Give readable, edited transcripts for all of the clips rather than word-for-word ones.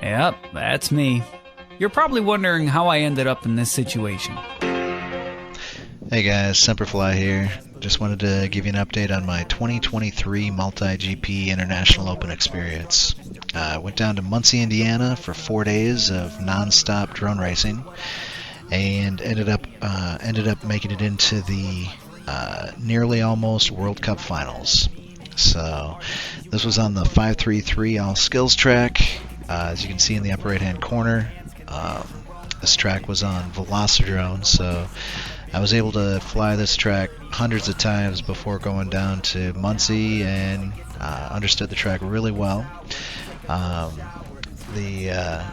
Yep, that's me. You're probably wondering how I ended up in this situation. Hey guys, Semperfly here. Just wanted to give you an update on my 2023 MultiGP International Open experience. Went down to Muncie, Indiana for 4 days of non-stop drone racing, and ended up making it into the nearly almost World Cup finals. So this was on the 533 all skills track. As you can see in the upper right hand corner, this track was on Velocidrone, so I was able to fly this track hundreds of times before going down to Muncie, and understood the track really well.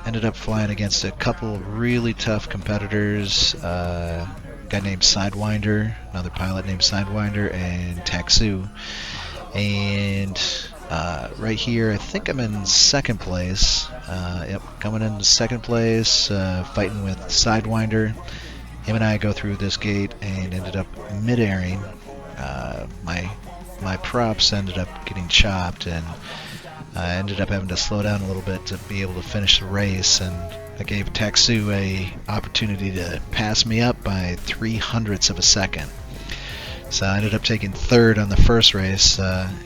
Ended up flying against a couple of really tough competitors, a guy named Sidewinder, another pilot named Sidewinder, and Taxu. And right here, I think I'm in second place. Yep, coming into second place, fighting with Sidewinder. Him and I go through this gate and ended up mid-airing. My props ended up getting chopped, and I ended up having to slow down a little bit to be able to finish the race, and I gave Taxu a opportunity to pass me up by 0.03 of a second. So I ended up taking third on the first race.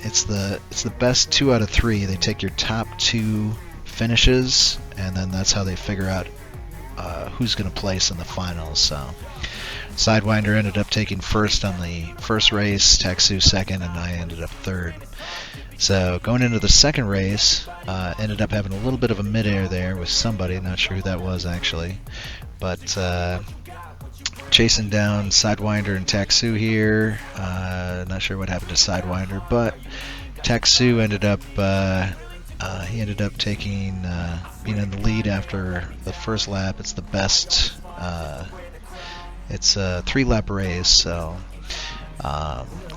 It's the best 2 out of 3. They take your top 2 finishes, and then that's how they figure out who's going to place in the finals. So Sidewinder ended up taking first on the first race, Taxu second, and I ended up third. So going into the second race, ended up having a little bit of a midair there with somebody, not sure who that was actually, but chasing down Sidewinder and Taxu here. Not sure what happened to Sidewinder, but Taxu ended up taking being in the lead after the first lap. It's the best. It's a 3-lap race, so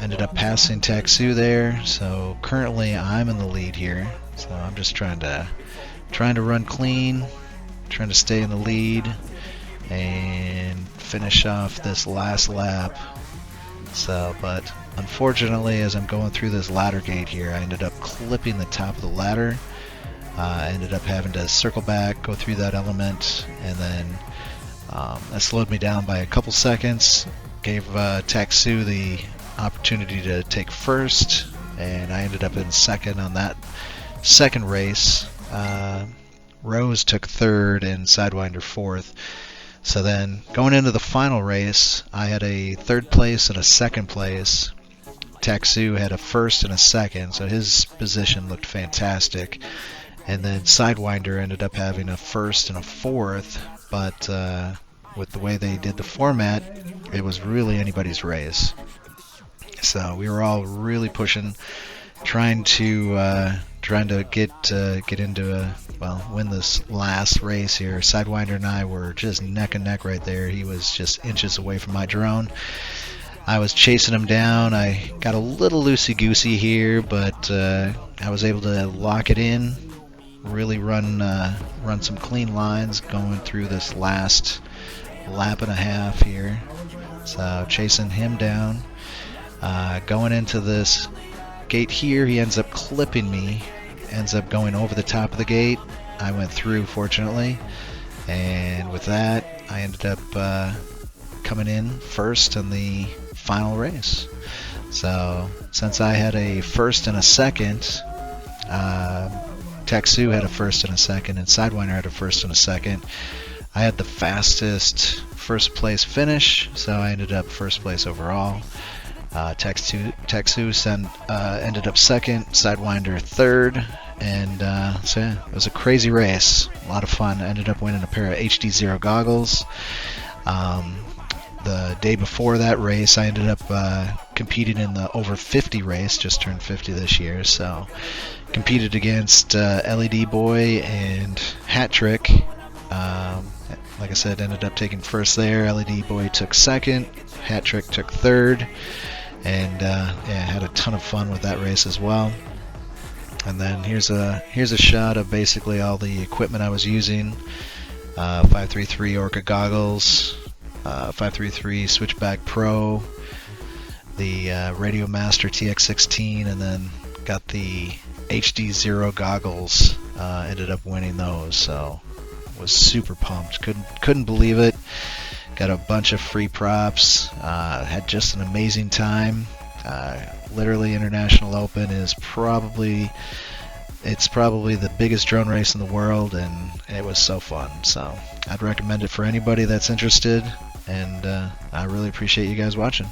ended up passing Taxu there. So currently I'm in the lead here. So I'm just trying to run clean, trying to stay in the lead, and finish off this last lap. So, but unfortunately, as I'm going through this ladder gate here, I ended up clipping the top of the ladder. I ended up having to circle back, go through that element, and then that slowed me down by a couple seconds. Gave Taxu the opportunity to take first, and I ended up in second on that second race. Rose took third and Sidewinder fourth. So then going into the final race, I had a third place and a second place. Taxu had a first and a second, so his position looked fantastic. And then Sidewinder ended up having a first and a fourth, but with the way they did the format, it was really anybody's race. So we were all really pushing, trying to get into win this last race here. Sidewinder and I were just neck and neck right there. He was just inches away from my drone. I was chasing him down. I got a little loosey-goosey here, but I was able to lock it in, really run some clean lines going through this last lap and a half here. So chasing him down. Going into this gate here, he ends up clipping me, ends up going over the top of the gate. I went through, fortunately, and with that I ended up coming in first in the final race. So since I had a first and a second, Taxu had a first and a second, and Sidewinder had a first and a second, I had the fastest first place finish, so I ended up first place overall. Taxu ended up second, Sidewinder third, and so yeah, it was a crazy race, a lot of fun. I ended up winning a pair of HD0 goggles. The day before that race, I ended up competing in the over 50 race, just turned 50 this year, so competed against LED Boy and Hat Trick. Like I said, ended up taking first there. LED Boy took second, Hat Trick took third, and had a ton of fun with that race as well. And then here's a shot of basically all the equipment I was using. 533 Orca goggles, 533 Switchback Pro, the Radio Master TX16, and then got the HD0 goggles ended up winning those, so was super pumped. Couldn't believe it. Got a bunch of free props. Had just an amazing time. Literally, International Open is probably the biggest drone race in the world, and it was so fun. So I'd recommend it for anybody that's interested, and I really appreciate you guys watching.